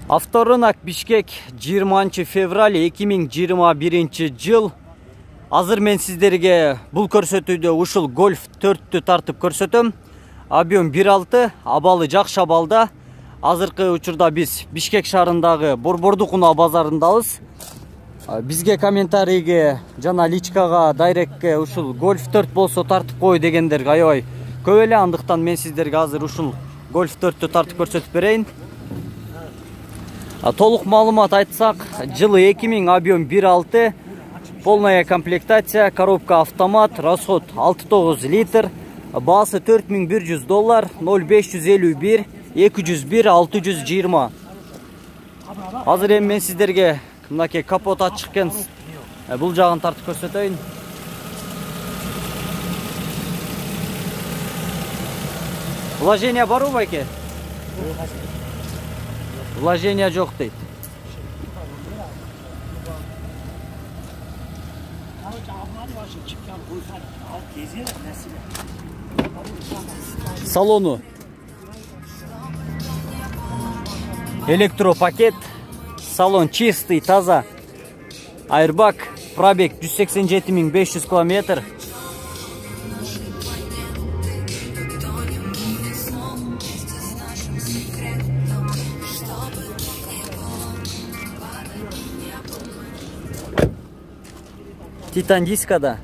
Авторынок Бишкек 20 февраль 2021 жыл. Азыр мен сиздерге бул көрсөтүүдө ушул Golf 4-тү тартып көрсөтөм. Объем 1.6, абалы жакшы абалда. Азыркы учурда биз Бишкек шаарындагы Борбордук унаа базарындабыз. Бизге комментарийге жана личкага, дайректке ушул Golf 4 болсо тартып кой дегендер аябай көп эле. Андыктан мен сиздерге азыр ушул Golf 4-тү тартып көрсөтүп берейин. Толук маалымат айтсак, жылы 2000, объем 1.6, полная комплектация, коробка автомат, расход 6,9 литр, баасы $4100, 0551 201 620. Азыр эми мен сиздерге мынакей капот ачык экен. Бул жагын тартып көрсөтөйүн. Вложение барбы байке? Вложения жок дейт. Салону электропакет, салон чистый, таза. Airbag, пробег 187 500 км. Титан дискада